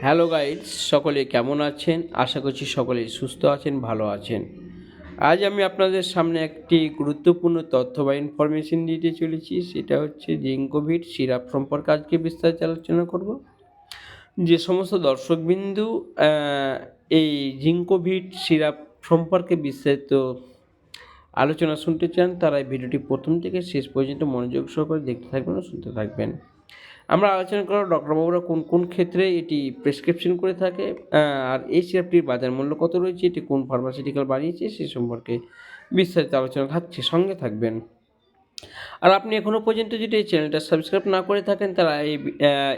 Hello guides, সকলে কেমন আছেন? আশা করছি সকলেই সুস্থ আছেন, ভালো আছেন। আজ আমি আপনাদের সামনে একটি গুরুত্বপূর্ণ তথ্য বা ইনফরমেশন দিতে চলেছি। সেটা হচ্ছে জিঙ্কোভিট সিরাপ সম্পর্কে আজকে বিস্তারিত আলোচনা করব। যে সমস্ত দর্শকবিন্দু এই জিঙ্কোভিট সিরাপ সম্পর্কে বিস্তারিত আলোচনা শুনতে চান, তারা এই ভিডিওটি প্রথম থেকে শেষ পর্যন্ত মনোযোগ সহকারে দেখতে থাকবেন ও শুনতে থাকবেন। আমরা আলোচনা করব ডক্টরবাবুরা কোন কোন ক্ষেত্রে এটি প্রেসক্রিপশন করে থাকে, আর এই সিরাপটির বাজার মূল্য কত রয়েছে, এটি কোন ফার্মাসিউটিক্যাল বানিয়েছে সে সম্পর্কে বিস্তারিত আলোচনা থাকছে, সঙ্গে থাকবেন। আর আপনি এখনও পর্যন্ত যদি এই চ্যানেলটা সাবস্ক্রাইব না করে থাকেন, তারা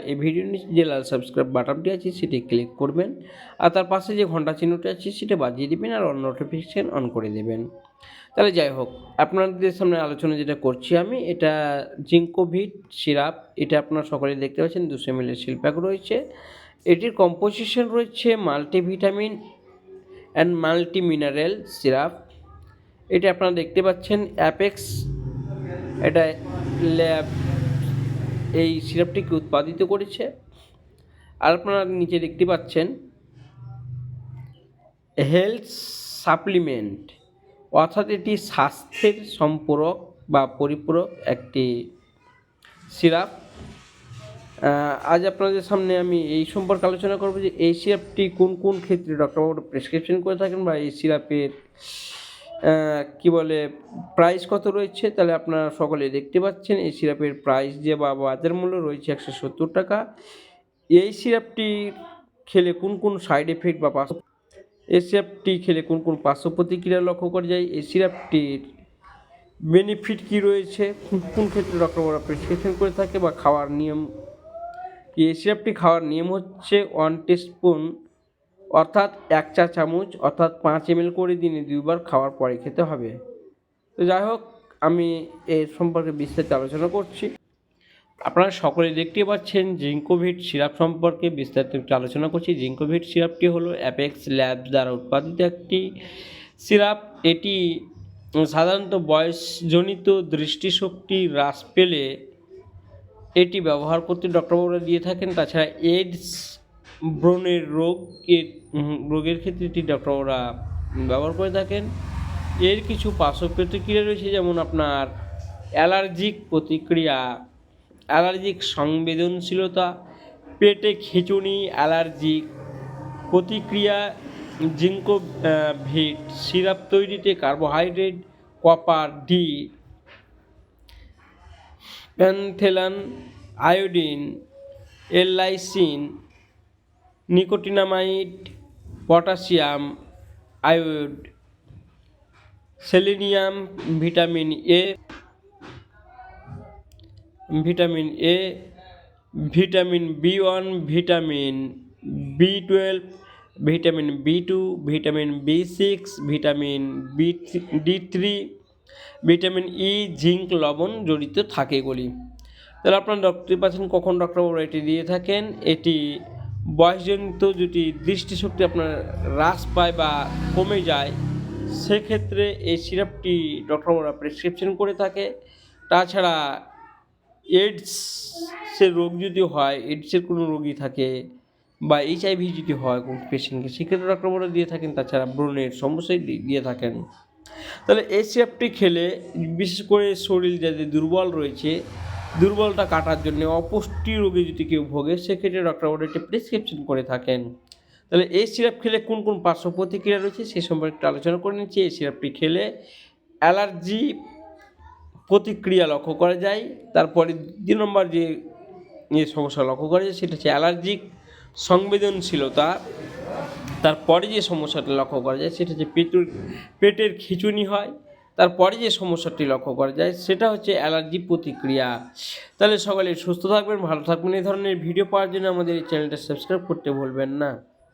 এই ভিডিওর নিচে যে লাল সাবস্ক্রাইব বাটনটি আছে সেটি ক্লিক করবেন, আর তার পাশে যে ঘন্টা চিহ্নটি আছে সেটা বাজিয়ে দেবেন আর অন নোটিফিকেশান অন করে দেবেন। তাহলে যাই হোক, আপনাদের সামনে আলোচনা যেটা করছি আমি, এটা জিঙ্কোভিট সিরাপ। এটা আপনারা সকলেই দেখতে পাচ্ছেন 200 ml সিল প্যাক রয়েছে। এটির কম্পোজিশন রয়েছে multivitamin and multi mineral syrup. এটা আপনারা দেখতে পাচ্ছেন অ্যাপেক্স, এটা ল্যাব এই সিরাপটিকে উৎপাদিত করেছে। আর আপনারা নিচে দেখতে পাচ্ছেন হেলথ সাপ্লিমেন্ট, অর্থাৎ এটি স্বাস্থ্যের সম্পূরক বা পরিপূরক একটি সিরাপ। আজ আপনাদের সামনে আমি এই সম্পর্কে আলোচনা করব যে এই সিরাপটি কোন কোন ক্ষেত্রে ডক্টরবাবু প্রেসক্রিপশন করে থাকেন, বা এই সিরাপের প্রাইস কত রয়েছে। তাহলে আপনারা সকলে দেখতে পাচ্ছেন এই সিরাপের প্রাইস যে বা বাজার মূল্য রয়েছে 170 টাকা। এই সিরাপটি খেলে কোন কোন সাইড এফেক্ট বা এই সিরাপটি খেলে কোন কোন পার্শ্ব প্রতিক্রিয়া লক্ষ্য করা যায়, এই সিরাপটির বেনিফিট কী রয়েছে, কোন ক্ষেত্রে ডক্টরবাবুরা প্রেসক্রিপশন করে থাকে বা খাওয়ার নিয়ম। এই সিরাপটি খাওয়ার নিয়ম হচ্ছে 1 টিস্পুন অর্থাৎ 1 চা চামচ অর্থাৎ 5 ml করে দিনে 2 বার খাওয়ার পরে খেতে হবে। তো যাই হোক, আমি এর সম্পর্কে বিস্তারিত আলোচনা করছি। আপনারা সকলে দেখতে পাচ্ছেন জিঙ্কোভিট সিরাপ সম্পর্কে বিস্তারিত আলোচনা করছি। জিঙ্কোভিট সিরাপটি হলো অ্যাপেক্স ল্যাবস দ্বারা উৎপাদিত একটি সিরাপ। এটি সাধারণত বয়সজনিত দৃষ্টিশক্তি হ্রাস পেলে এটি ব্যবহার করতে ডক্টরবাবুরা দিয়ে থাকেন। তাছাড়া এইডস ব্রণের রোগের ক্ষেত্রে এটি ডক্টরবাবুরা ব্যবহার করে থাকেন। এর কিছু পার্শ্ব প্রতিক্রিয়া রয়েছে, যেমন আপনার অ্যালার্জিক প্রতিক্রিয়া, অ্যালার্জিক সংবেদনশীলতা, পেটে খিঁচুনি, অ্যালার্জিক প্রতিক্রিয়া। জিঙ্কোভিট সিরাপ তৈরিতে carbohydrate, copper, D, panthenol, iodine, L lysine, nicotinamide, potassium iodide, selenium, vitamin A, vitamin B1, vitamin B12, vitamin B2, vitamin B6, vitamin D3, vitamin E, zinc, লবণ জড়িত থাকে এগুলি। তাহলে আপনারা দেখতে পাচ্ছেন কখন ডক্টরবাবুরা এটি দিয়ে থাকেন। এটি বয়সজনিত যদি দৃষ্টিশক্তি আপনার হ্রাস পায় বা কমে যায়, সেক্ষেত্রে এই সিরাপটি ডক্টরবাবুরা প্রেসক্রিপশন করে থাকে। তাছাড়া এইডসের রোগ যদি হয়, এইডসের কোনো রোগী থাকে বা HIV যদি হয় কোন পেশেন্টকে, সেক্ষেত্রে ডক্টরবাবুরা দিয়ে থাকেন। তাছাড়া ব্রণের সমস্যায় দিয়ে থাকেন। তাহলে এই সিরাপটি খেলে বিশেষ করে শরীর যাদের দুর্বল রয়েছে, দুর্বলতা কাটার জন্য, অপুষ্টি রোগে যদি কেউ ভোগে, সেক্ষেত্রে ডক্টরবাবুরা এটি প্রেসক্রিপশন করে থাকেন। তাহলে এই সিরাপ খেলে কোন কোন পার্শ্ব প্রতিক্রিয়া রয়েছে সে সম্পর্কে একটু আলোচনা করে নিচ্ছি। এই সিরাপটি খেলে অ্যালার্জি প্রতিক্রিয়া লক্ষ্য করা যায়। তারপরে 2 নম্বর যে সমস্যা লক্ষ্য করা যায় সেটা হচ্ছে অ্যালার্জিক সংবেদনশীলতা। তারপরে যে সমস্যাটা লক্ষ্য করা যায় সেটা হচ্ছে পেটের খিঁচুনি হয়। তারপরে যে সমস্যাটি লক্ষ্য করা যায় সেটা হচ্ছে অ্যালার্জি প্রতিক্রিয়া। তাহলে সকলে সুস্থ থাকবেন, ভালো থাকবেন। এই ধরনের ভিডিও পাওয়ার জন্য আমাদের এই চ্যানেলটা সাবস্ক্রাইব করতে ভুলবেন না।